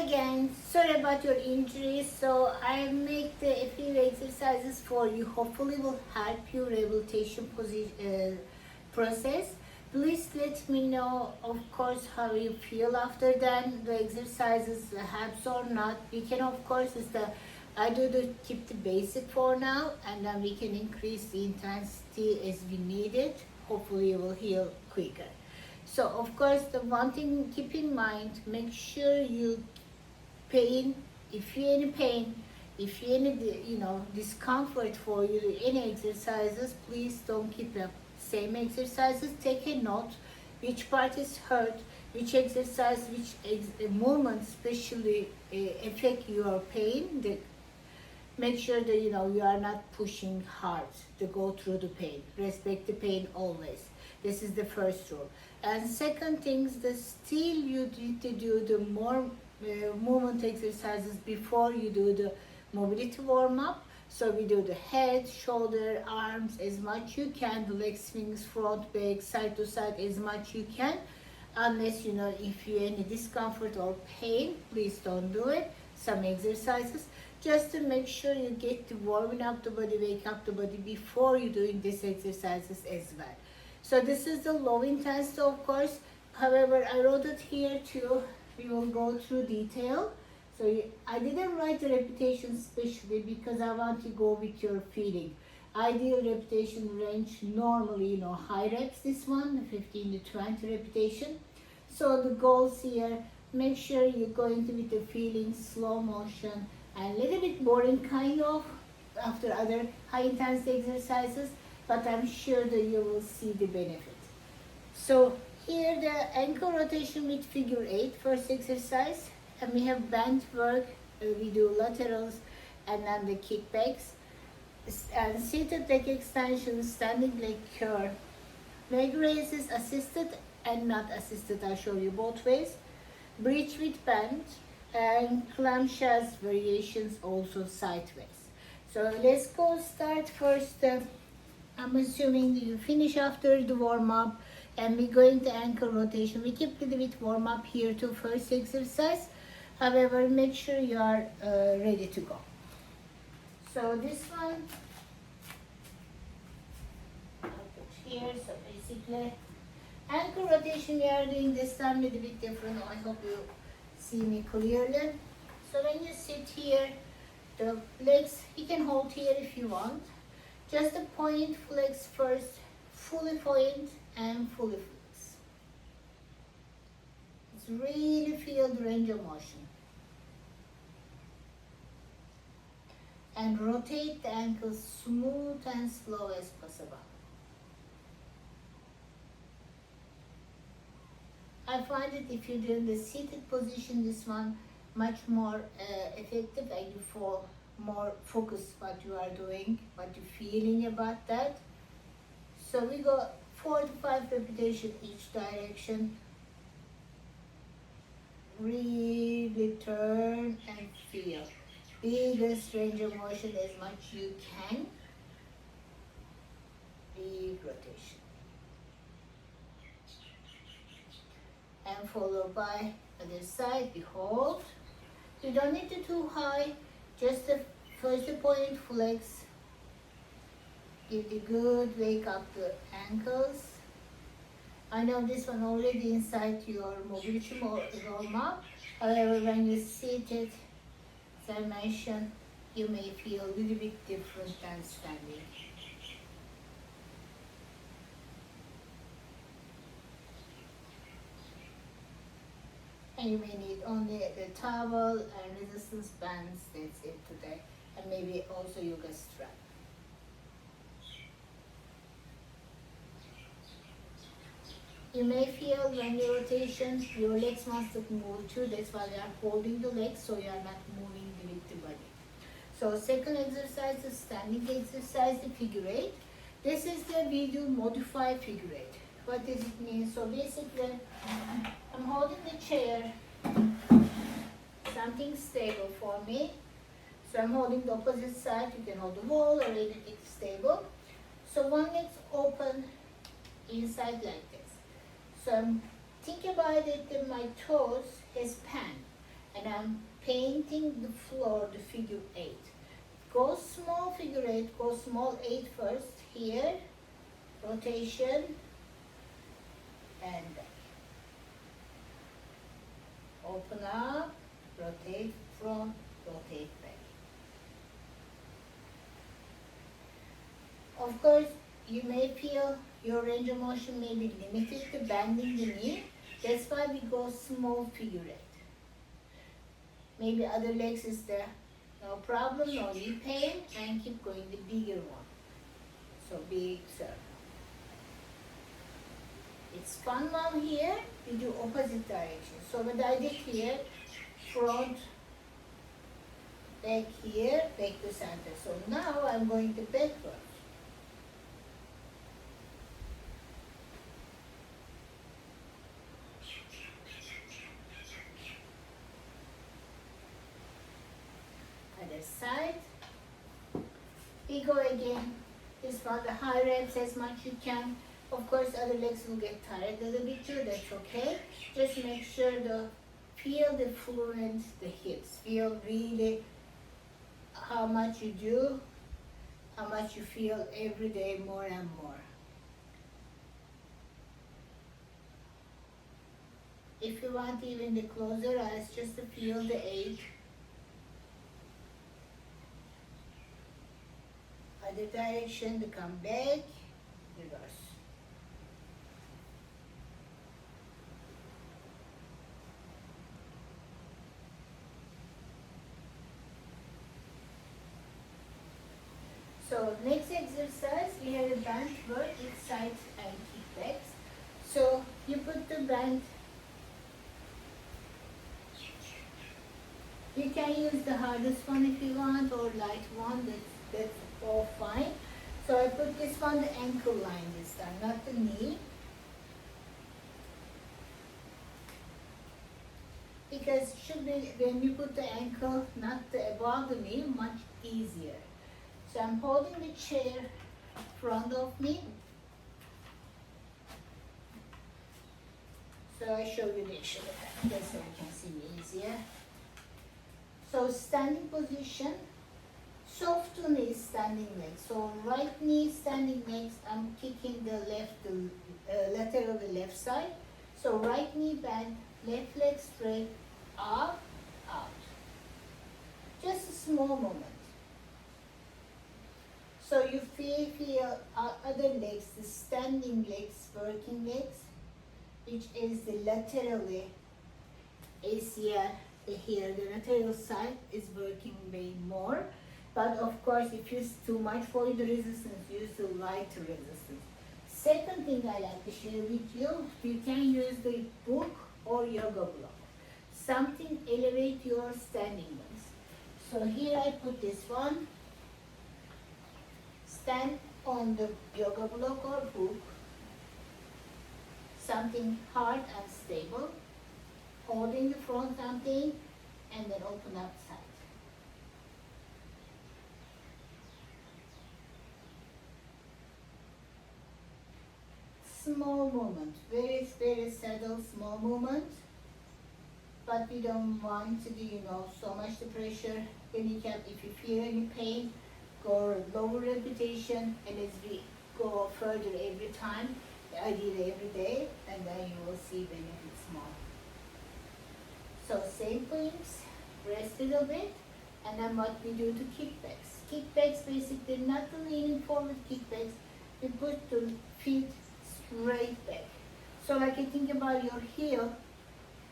again. Sorry about your injury. So I make a few exercises for you. Hopefully will help your rehabilitation process. Please let me know, of course, how you feel after then. The exercises helps or not. We can, of course, I do the keep the basic for now, and then we can increase the intensity as we need it. Hopefully, you will heal quicker. So, of course, the one thing keep in mind: make sure you pain. If you any pain, if you any discomfort for you any exercises, please don't keep up same exercises. Take a note which part is hurt, which exercise, which movement especially affect your pain. Make sure that you are not pushing hard to go through the pain. Respect the pain always. This is the first rule. And second things, that still you need to do the more movement exercises before you do the mobility warm up. So we do the head, shoulder, arms as much you can, the leg swings, front, back, side to side as much you can. Unless if you any discomfort or pain, please don't do it. Some exercises just to make sure you get to warming up the body, wake up the body before you're doing these exercises as well. So this is the low intensity, of course. However, I wrote it here too. We will go through detail. So I didn't write the repetition especially because I want to go with your feeling. Ideal repetition range normally, high reps, this one, 15 to 20 repetition. So the goals here, make sure you're going to with the feeling, slow motion, and a little bit boring kind of after other high intensity exercises, but I'm sure that you will see the benefit. So here the ankle rotation with figure 8, first exercise, and we have band work, we do laterals and then the kickbacks, and seated leg extension, standing leg curl, leg raises assisted and not assisted, I'll show you both ways, bridge with band, and clamshells variations also sideways. So let's go start first. I'm assuming you finish after the warm-up and we're going to ankle rotation. We keep a little bit warm-up here to first exercise. However, make sure you are ready to go. So this one, I'll put here. So basically, ankle rotation we are doing this time a little bit different. I hope you see me clearly. So when you sit here, the legs, you can hold here if you want. Just a point, flex first, fully point and fully flex. It's really feel the range of motion. And rotate the ankles smooth and slow as possible. I find that if you do in the seated position, this one much more effective, and you fall more focused what you are doing, what you're feeling about that. So we go 4 to 5 repetitions each direction. Really turn and feel. Biggest range of motion as much you can. Big rotation. And followed by other side, we hold. You don't need to too high, just the first point, flex. Give the good, wake up the ankles. I know this one already inside your mobility warm up. However, when you sit it, as I mentioned, you may feel a little bit different than standing. And you may need only the towel and resistance bands, that's it today. And maybe also yoga strap. You may feel when your rotation, your legs must move too. That's why you are holding the legs, so you are not moving with the body. So second exercise is standing exercise, the figure 8. This is the video modified figure 8. What does it mean? So basically, I'm holding the chair, something stable for me. So I'm holding the opposite side. You can hold the wall or anything stable. So one leg's open inside like this. So I'm thinking about it that my toes is pan. and I'm painting the floor, the figure 8. Go small figure 8, go small 8 first, here, rotation, and back. Open up, rotate front, rotate back. Of course, you may feel your range of motion may be limited to bending the knee. That's why we go small figure 8. Maybe other legs is there, no problem, no knee pain, and keep going the bigger one. So big circle. It's fun one here, we do opposite direction. So what I did here, front, back here, back to center. So now I'm going to backward. Other side. We go again. This one, the high reps as much you can. Of course, other legs will get tired a little bit too, that's okay. Just make sure feel the fluent, the hips. Feel really how much you do, how much you feel every day more and more. If you want even the closer eyes, just to feel the ache. Other direction to come back, reverse. So next exercise, we have a band work with sides and kickbacks. So you put the band, you can use the hardest one if you want, or light one, that's all fine. So I put this one, the ankle line this time, not the knee. Because should be, when you put the ankle, not the above the knee, much easier. So I'm holding the chair in front of me. So I show you the issue just so you can see me easier. So standing position, soft to knee standing legs. So right knee standing legs, I'm kicking the lateral the left side. So right knee bend, left leg straight, up, out. Just a small moment. So you feel other legs, the standing legs, working legs, which is the laterally ACL here, the lateral side is working way more. But of course, if it's too much for the resistance, use the light resistance. Second thing I like to share with you, you can use the book or yoga block. Something elevate your standing ones. So here I put this one. Stand on the yoga block or book, something hard and stable, holding the front something, and then open up side. Small movement, very subtle small movement, but we don't want to do, so much the pressure. Then you can, if you feel any pain, go lower repetition, and as we go further every time, ideally every day, and then you will see benefits more. So same things, rest a little bit, and then what we do to kickbacks. Kickbacks basically not the leaning forward kickbacks, we put the feet straight back. So like you think about your heel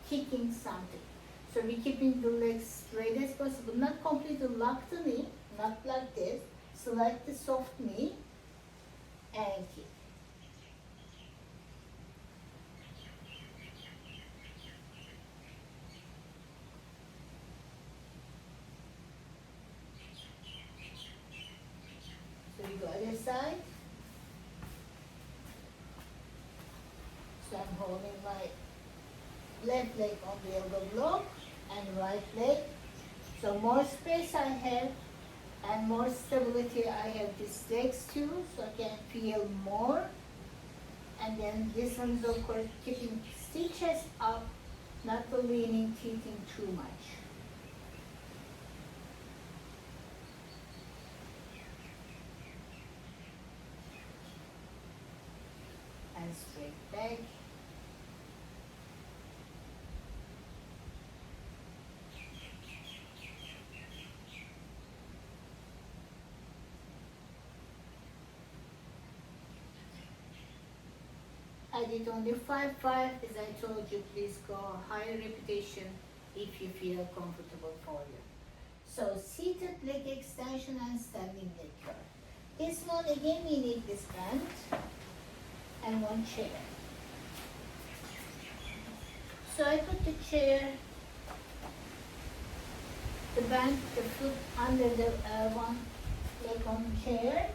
kicking something. So we're keeping the legs straight as possible, not completely lock the knee, not like this. Select the soft knee and kick. So we go other side. So I'm holding my left leg on the elbow block and right leg. So more space I have and more stability I have this legs too, so I can feel more. And then this one is of course keeping still chest up, not the leaning, tilting too much. And straight back. I did only 5-5. As I told you, please go higher repetition if you feel comfortable for you. So seated leg extension and standing leg curl. This one again we need this band and one chair. So I put the chair, the band, the foot under the one leg on chair.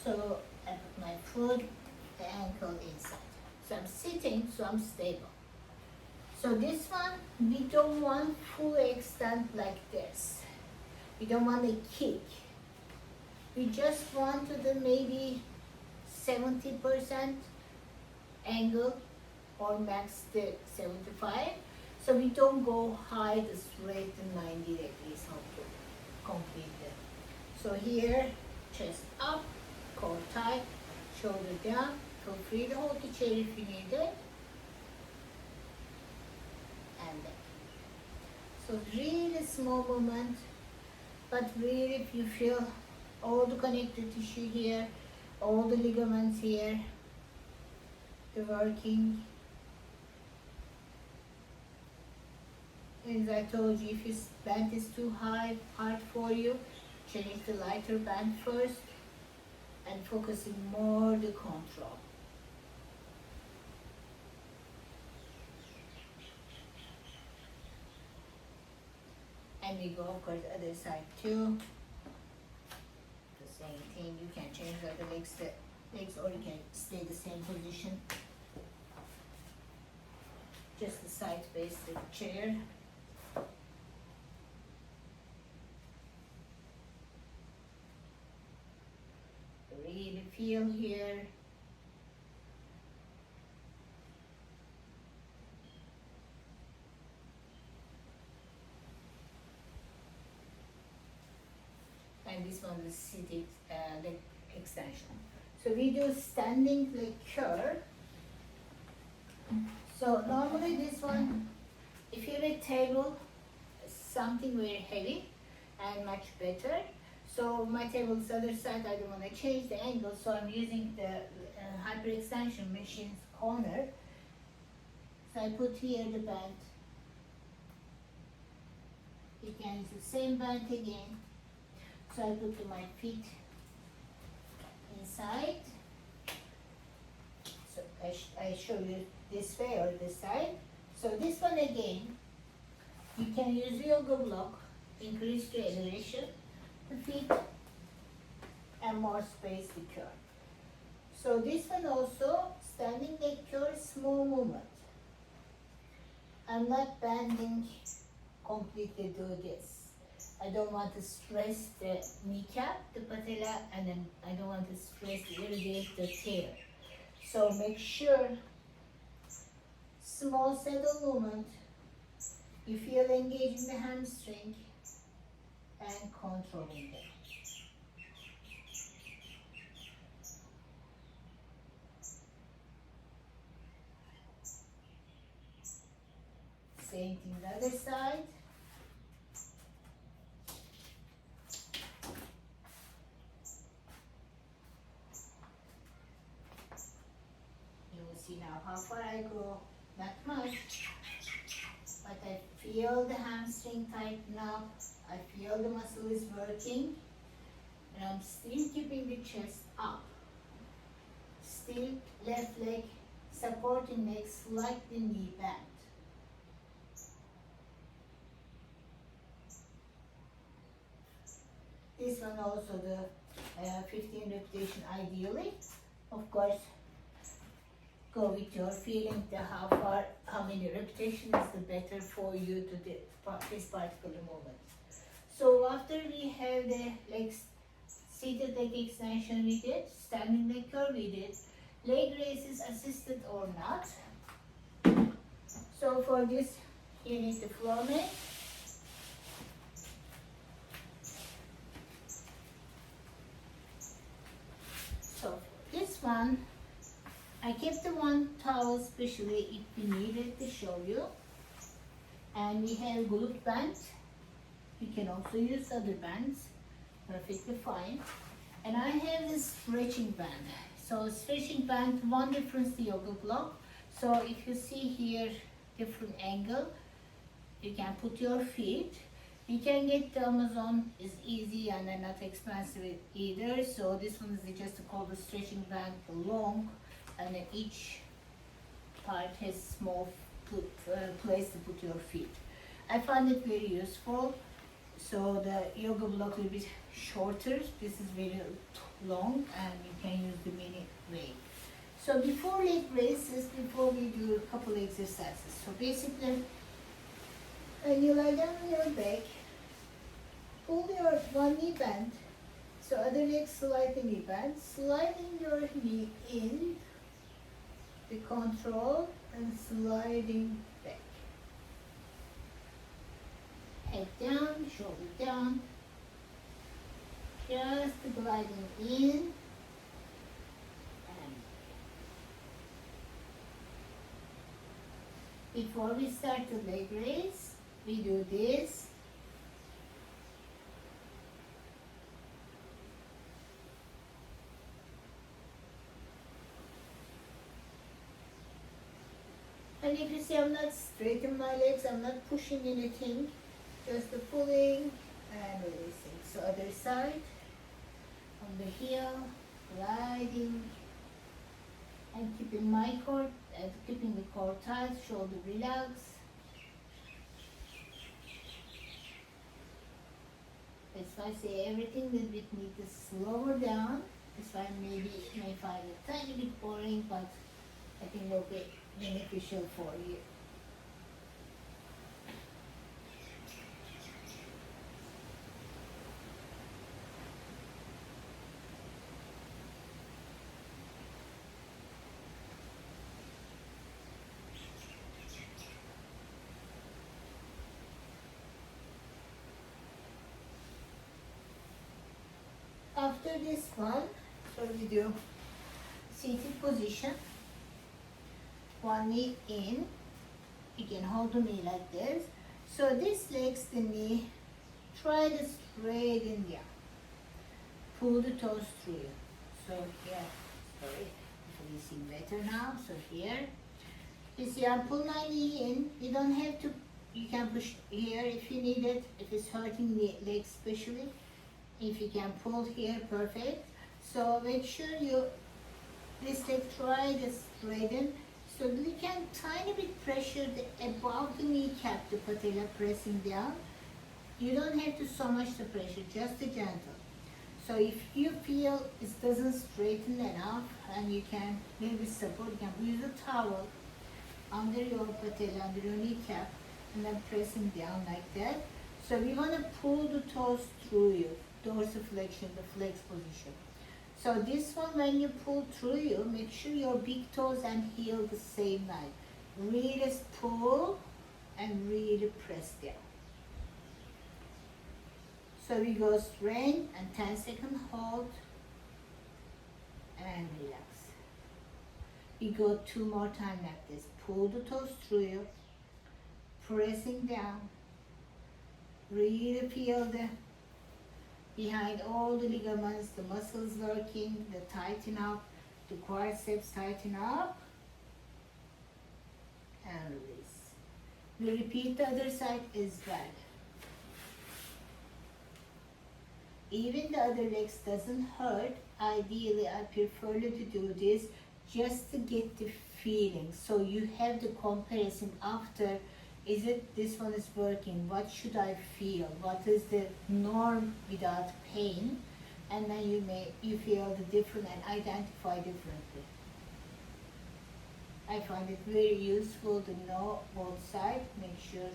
So I put my foot, the ankle inside. So I'm sitting, so I'm stable. So this one, we don't want full extent like this. We don't want a kick. We just want to do maybe 70% angle or max the 75. So we don't go high the straight to 90 degrees completely. So here, chest up, core tight, shoulder down. Feel free to hold the chair if you need it. And then. So really small movement, but really if you feel all the connective tissue here, all the ligaments here, the working. As I told you, if your band is too hard for you, change the lighter band first and focusing more the control. And we go, of course, other side too. The same thing. You can change the legs, or you can stay the same position. Just the side face the chair. Really feel here. And this one is seated leg extension. So we do standing leg curl. So normally this one, if you're at table, something very heavy and much better. So my table is the other side, I don't want to change the angle, so I'm using the hyperextension machine's corner. So I put here the band. You can use the same band again. So I put my feet inside. So I show you this way or this side. So this one again, you can use yoga block, increase the elevation, the feet, and more space to curl. So this one also, standing leg curl, small movement. I'm not bending completely do this. I don't want to stress the kneecap, the patella, and then I don't want to stress irrigate the tail. So make sure small saddle movement. You feel engaging the hamstring and controlling it. Same thing the other side. You will see now how far I go, not much, but I feel the hamstring tighten up, I feel the muscle is working, and I'm still keeping the chest up. Still left leg supporting leg, slightly knee bend. This one also the 15 repetition ideally. Of course, go with your feeling to how many repetitions is the better for you to this particular movement. So after we have the legs Seated leg extension we did, standing leg curl we did, leg raises assisted or not. So for this you need the floor mat. So for this one, I kept the one towel especially if we needed to show you. And we have glute band. You can also use other bands, perfectly fine. And I have this stretching band. So stretching band, one difference the yoga block. So if you see here different angle, you can put your feet. You can get the Amazon, is easy and they're not expensive either. So this one is just called the stretching band, long, and each part has small place to put your feet. I find it very useful. So the yoga block will be shorter. This is very long and you can use the mini leg. So before leg raises, before we do a couple exercises. So basically, when you lie down on your back, pull your one knee bend. So other leg slide the knee bend. Sliding your knee in, the control, and sliding back. Head down, shoulder down. Just gliding in. And before we start the leg raise, we do this. And if you see I'm not straightening my legs, I'm not pushing anything, just the pulling and releasing. So other side, on the heel, gliding, and keeping my core, keeping the core tight, shoulder relax. That's why I say everything that we need to slower down. That's why maybe you may find it a tiny bit boring, but I think it'll be beneficial for you. After this one, so we do seated position. One knee in, you can hold the knee like this. So this legs the knee, try to straighten down. Pull the toes through. So here, sorry, you see better now. So here, you see I pull my knee in. You don't have to, you can push here if you need it, if it's hurting the legs especially. If you can pull here, perfect. So make sure you, this leg try to straighten. So you can tiny bit pressure above the kneecap, the patella pressing down. You don't have to so much the pressure, just the gentle. So if you feel it doesn't straighten enough and you can maybe support, you can use a towel under your patella, under your kneecap, and then pressing down like that. So we want to pull the toes through you, dorsiflexion, the flex position. So this one, when you pull through you, make sure your big toes and heel the same line. Really pull and really press down. So we go straight and 10-second hold and relax. We go 2 more times like this. Pull the toes through you, pressing down. Really feel the behind all the ligaments, the muscles working, the tighten up, the quadriceps tighten up, and release. We repeat the other side as well. Even the other legs doesn't hurt. Ideally, I prefer you to do this just to get the feeling. So you have the comparison after. Is it this one is working? What should I feel? What is the norm without pain? And then you feel the different and identify differently. I find it very useful to know both sides. Make sure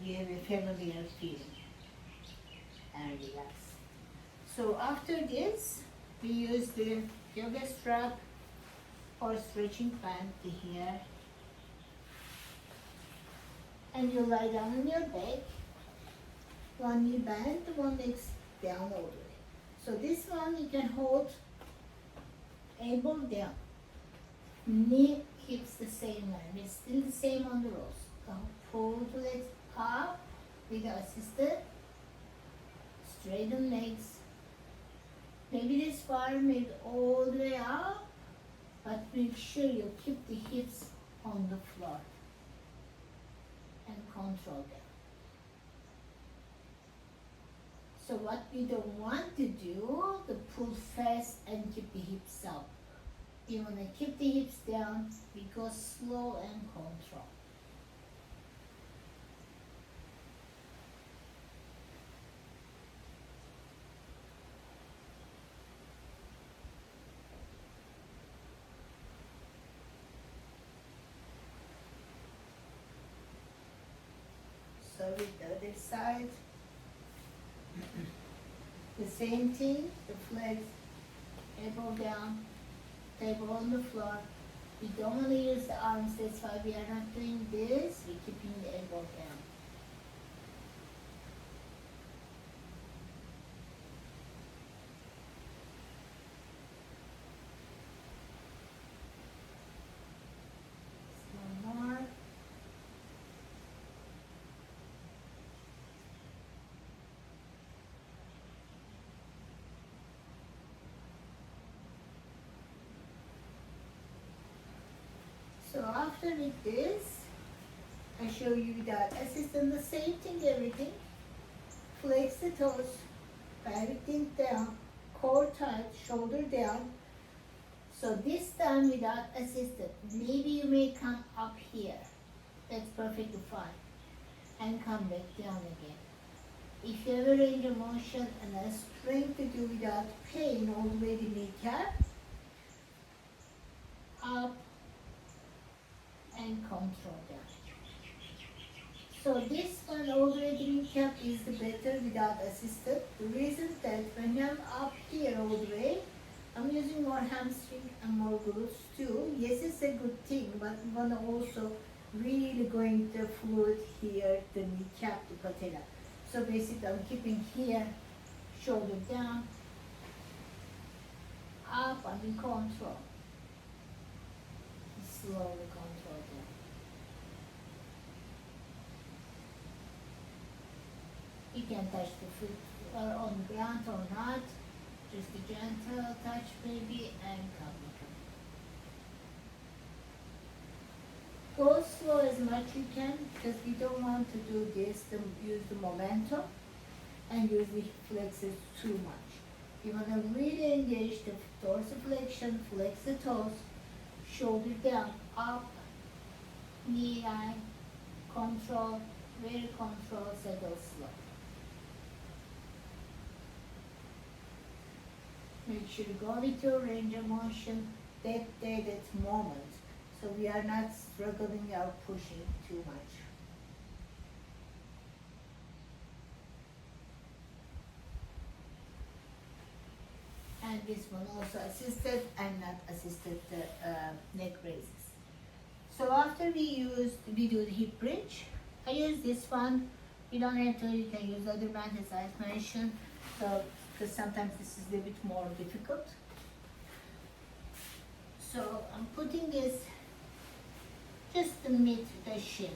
you have a familiar feeling. And relax. So after this, we use the yoga strap or stretching band here. And you lie down on your back. One knee bent, one leg down all the way. So this one you can hold elbow down. Knee hips the same line. It's still the same on the rolls. Pull the legs up with the assisted. Straighten legs. Maybe this far, maybe all the way up. But make sure you keep the hips on the floor. And control them. So what we don't want to do, to pull fast and keep the hips up. You want to keep the hips down, we go slow and control. So with the other side, the same thing, the legs, elbow down, table on the floor. We don't want to use the arms, that's why we are not doing this, we're keeping the elbow down. One more. So after with this, I show you that assistant, the same thing, everything. Flex the toes, everything down, core tight, shoulder down. So this time without assistant, maybe you may come up here. That's perfectly fine. And come back down again. If you have a range of motion and a strength to do without pain all the way to kneecap, up, and control them. So this one already kneecap is the better without assisted. The reason that when I'm up here all the way, I'm using more hamstring and more glutes too. Yes, it's a good thing, but I'm gonna also really going to fluid here, the kneecap, the patella. So basically I'm keeping here, shoulder down, up, and in control. Slowly control them. You can touch the foot on the ground or not. Just a gentle touch maybe and come. Go slow as much you can because we don't want to do this to use the momentum and use the flexes too much. You want to really engage the dorsiflexion, flex the toes, shoulder down, up, knee line, control, very control, settle slow. Make sure you go with your range of motion, that moment. So we are not struggling or pushing too much. And this one also assisted and not assisted neck raises. So after we do the hip bridge, I use this one. You don't have to, you can use other bands as I mentioned. So, because sometimes this is a bit more difficult. So I'm putting this just to meet the shin.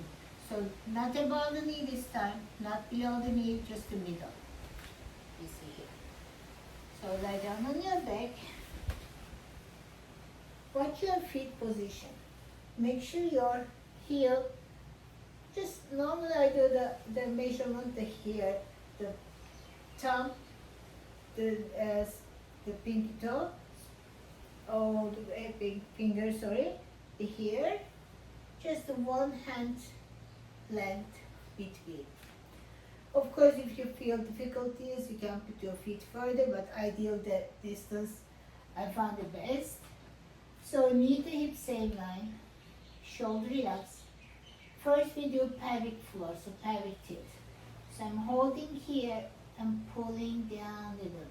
So not above the knee this time, not below the knee, just the middle. You see here. So lie down on your back. Watch your feet position. Make sure your heel, just normally I do the measurement here, the thumb, the pinky toe, or the big finger, sorry, the here, just the one hand length between. Of course, if you feel difficulties, you can put your feet further, but ideal that distance I found the best. So knee to hip same line, shoulder relax. First we do pelvic floor, so pelvic tilt. So I'm holding here and pulling down a little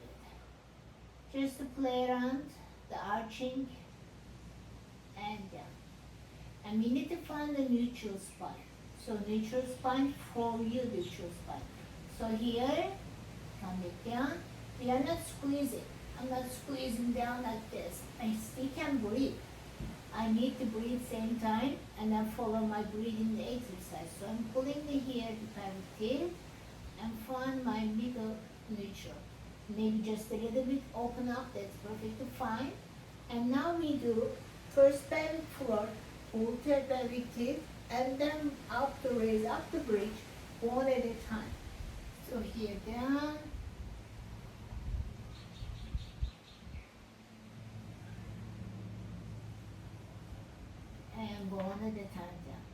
bit. Just to play around the arching and down. And we need to find the neutral spine. So neutral spine, for you neutral spine. So here, come it down. We are not squeezing. I'm not squeezing down like this. I still can breathe. I need to breathe same time and then follow my breathing exercise. So I'm pulling the here, the pelvic tilt, and find my middle neutral. Maybe just a little bit open up, that's perfectly fine. And now we do first pelvic floor, pull to pelvic tilt, and then up the raise, up the bridge, one at a time. So here down, and one at a time down.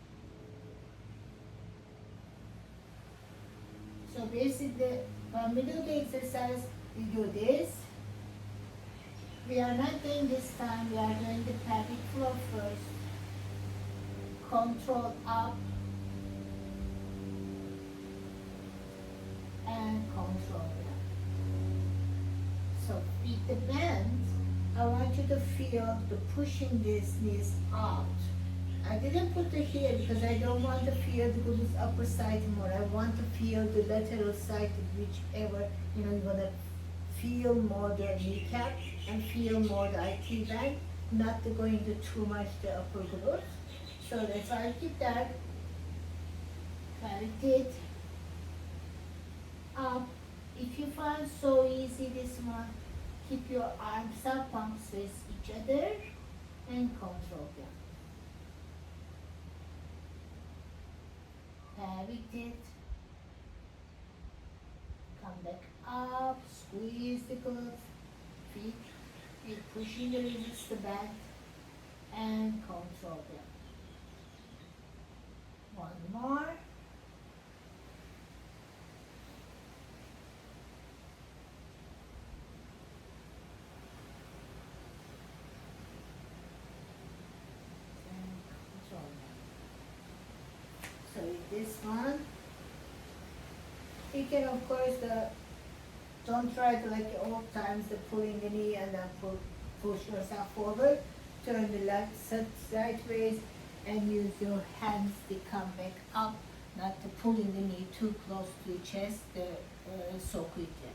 So basically, for middle exercise, we do this. We are not doing this time, we are doing the pelvic floor first. Control up and control down. So with the bend, I want you to feel the pushing this knees out. I didn't put it here because I don't want to feel the glutes upper side more. I want to feel the lateral side, whichever, you want to feel more the kneecap and feel more the IT band, not to go into too much the upper glutes. So that's why I keep that. Meditate up. If you find so easy this one, keep your arms up, palms face each other, and control them. Meditate. Come back up, squeeze the glutes, feet, pushing the ribs to back, and control them. One more. And control them. So with this one, you can of course don't try to like all times the pulling the knee and then push yourself forward. Turn the left sideways and use your hands to come back up, not to pulling the knee too close to the chest so quickly.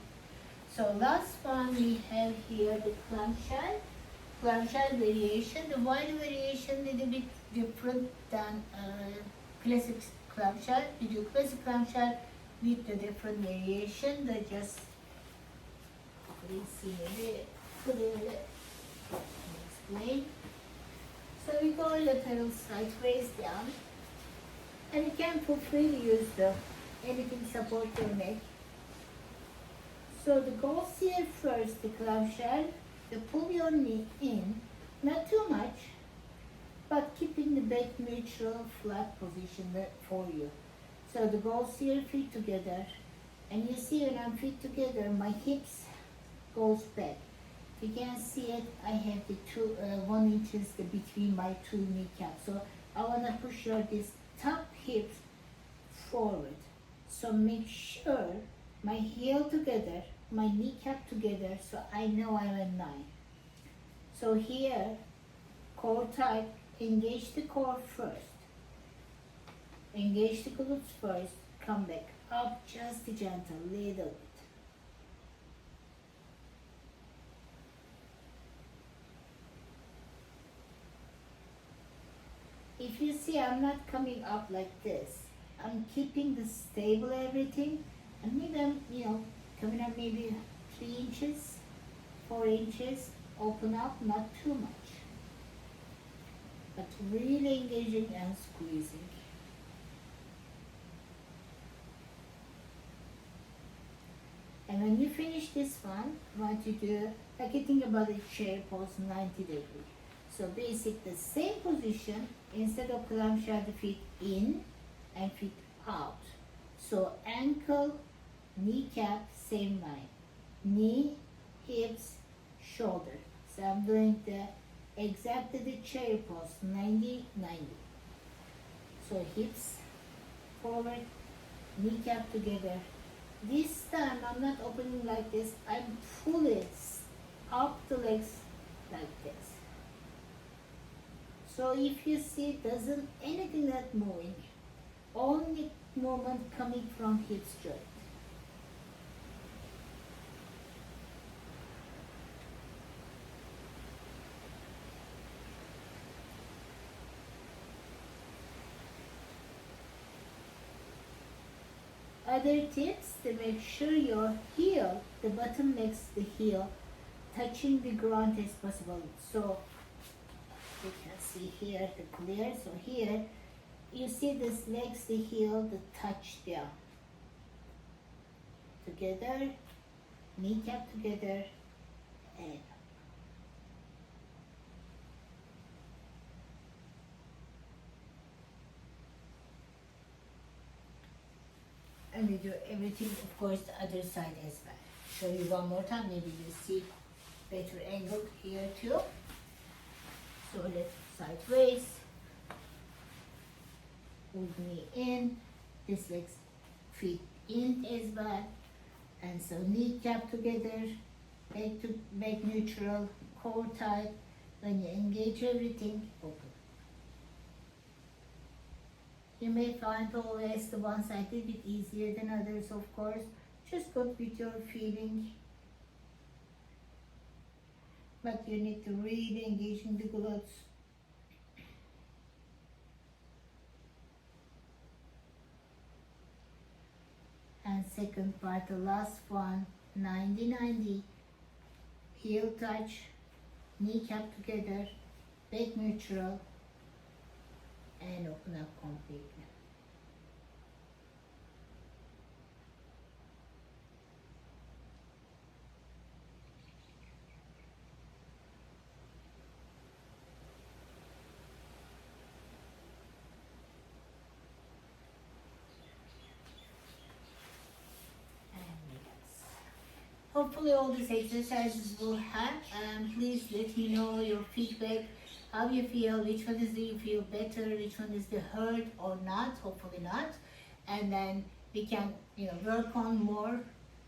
So last one we have here the clamshell variation. The wide variation a little bit different than classic clamshell. We do classic clamshell with the different variation. They just please see it. Explain. So we go lateral sideways down, and you can freely use anything support your neck. So the goals here first, the clamshell, the pull your knee in, not too much, but keeping the back neutral flat position for you. So the goals here feet together, and you see when I'm feet together, my hips goes back. You can see it, I have the 1 inches between my two kneecaps. So I want to push your this top hips forward. So make sure my heel together, my kneecap together, so I know I'm at 9. So here, core tight, engage the core first. Engage the glutes first, come back up, just gentle, little bit. If you see, I'm not coming up like this. I'm keeping the stable everything, and maybe I'm, coming up maybe 3 inches, 4 inches, open up, not too much, but really engaging and squeezing. And when you finish this one, I want you to, like you think about the chair pose 90 degrees. So basic, the same position, instead of clamshell, the feet in and feet out. So ankle, kneecap, same line. Knee, hips, shoulder. So I'm doing exactly the chair pose, 90, 90. So hips forward, kneecap together, This time I'm not opening like this, I'm pulling up the legs like this. So if you see, doesn't anything that moving, only movement coming from hips joint. Other tips to make sure your heel, the bottom next to the heel, touching the ground as possible. So you can see here the clear. So here you see this legs, the heel, the touch there. Together, kneecap together, and we do everything, of course, the other side as well. Show you one more time, maybe you see better angle here too. So let's sideways, hold knee in, this legs feet in as well, and so kneecap together, back neutral, core tight. When you engage everything, open. You may find always the one side a bit easier than others, of course. Just go with your feeling. But you need to really engage in the glutes. And second part, the last one, 90-90. Heel touch, kneecap together, back neutral, and open up completely. And relax. Hopefully all these exercises will help, and please let me know your feedback, how you feel, which one is do you feel better, which one is the hurt or not, hopefully not. And then we can work on more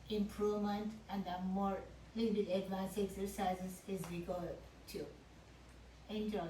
improvement and then more little bit advanced exercises as we go too. Enjoy.